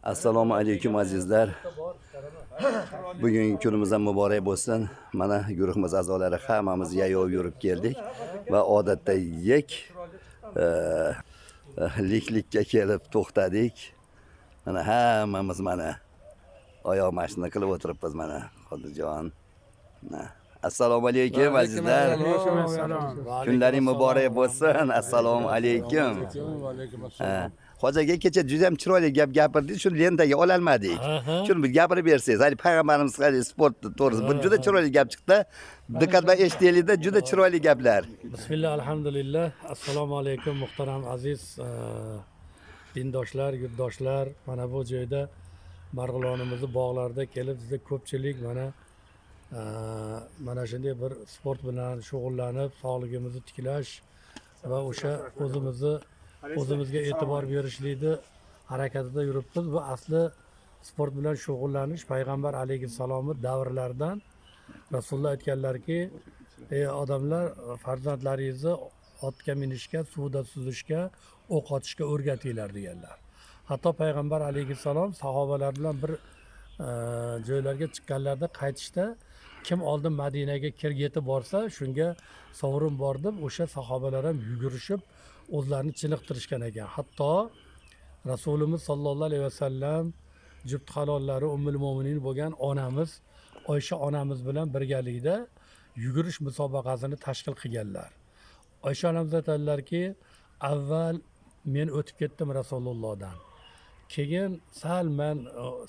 Assalomu alaykum azizlar. Bugungi kunimiz ham muborak bo'lsin. Mana guruhimiz a'zolari hammamiz yayov yurib keldik va odatda liklikka kelib to'xtadik. Mana hammamiz oyoq mashina qilib o'tiribmiz mana Qodirjon. Assalomu alaykum azizlar. Kunlaring muborak bo'lsin. Assalomu alaykum. Hoji aka kecha juda ham chiroyli gap gapirdingiz, shuni lentaga ola olmadik. Shuni bir gapirib bersangiz, hali payg'ambarimiz sport to'g'risida bu juda chiroyli gap chiqdi. Diqqat bilan eshitaylikda, juda chiroyli gaplar. Bismillah, alhamdulillah. Assalomu alaykum muhtaram aziz dindoshlar, yurtdoshlar. Mana bu joyda Marg'ilonimizni bog'larida kelib sizda ko'pchilik mana shunday bir sport bilan shug'ullanib, sog'ligimizni tiklash va o'sha o'zimizga e'tibor berishlikni harakatida yuribmiz. Bu asli sport bilan shug'ullanish payg'ambar alayhissalomning davrlaridan. Rasululloh aytganlarki, ey odamlar, farzandlaringizni otga minishga, suvda suzishga, o'q otishga o'rgatinglar deganlar. Hatto payg'ambar alayhissalom sahobalar bilan bir joylarga chiqqanlarida qaytishda kim oldin Madinaga yetib borsa, shunga sovrin bor deb o'sha sahobalar ham yugurishib o'zlarini chiniqtirishgan ekan. Hatto Rasulimiz sollallohu alayhi vasallam juft halollari Ummul Mo'minin bo'lgan onamiz Oysha onamiz bilan birgalikda yugurish musobaqasini tashkil qilganlar. Oysha onamiz aytadilarki, avval men o'tib ketdim Rasulullohdan. Keyin sal men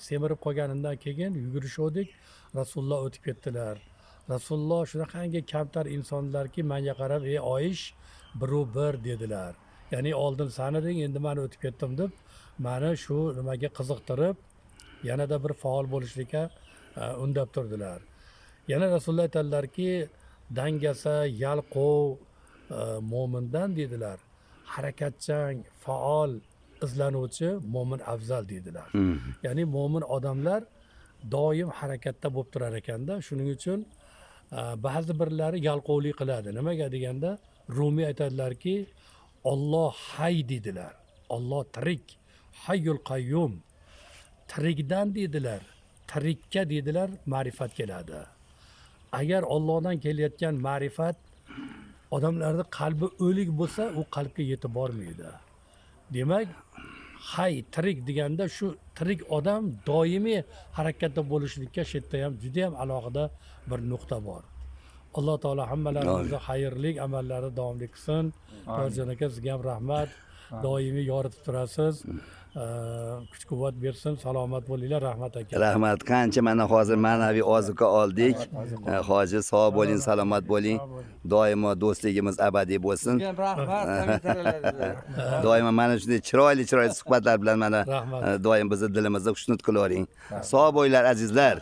semirib qolganimdan keyin yugurishdik, Rasululloh o'tib ketdilar. Rasululloh shunaqangi kamtar insonlarki, menga qarab, ey Oyish, bir dedilar. Ya'ni oldin san eding, endi men o'tib ketdim deb, meni shu nimaga qiziqtirib, yanada bir faol bo'lishlikka undab turdilar. Yana Rasululloh aytadilarki, dangasa, yalqov mo'mindan dedilar. Harakatchan, faol, izlanuvchi mo'min afzal dedilar. Ya'ni mo'min odamlar doim harakatda bo'lib turar ekanda. Shuning uchun ba'zi birlari yalqovlik qiladi. Nimaga deganda, Rumiy aytadilarki, Alloh hay dedilar. Alloh tirik, hayyul qayyum. Tirikdan dedilar. Tirikka dedilar, ma'rifat keladi. Agar Allohdan kelayotgan ma'rifat odamlarning qalbi o'lik bo'lsa, u qalbga yetib bormaydi. Demak, hay tirik deganda shu tirik odam doimiy harakatda bo'lishlikka shetda ham juda ham alohida bir nuqta bor. Alloh taolo hammalarimizni xayrli amallarni davomli qilsin. To'rjon aka, sizga ham rahmat. Doimiy yoritib turasiz. Kuch-quvvat bersin, salomat bo'linglar, rahmat aka. Rahmat. Qancha mana hozir ma'naviy ozuqa oldik. Hoji sog' bo'ling, salomat bo'ling. Doimo do'stligimiz abadiy bo'lsin. Doimo mana shunday chiroyli suhbatlar bilan doim bizni dilimizda xushnud qilavering. Sog' bo'linglar azizlar.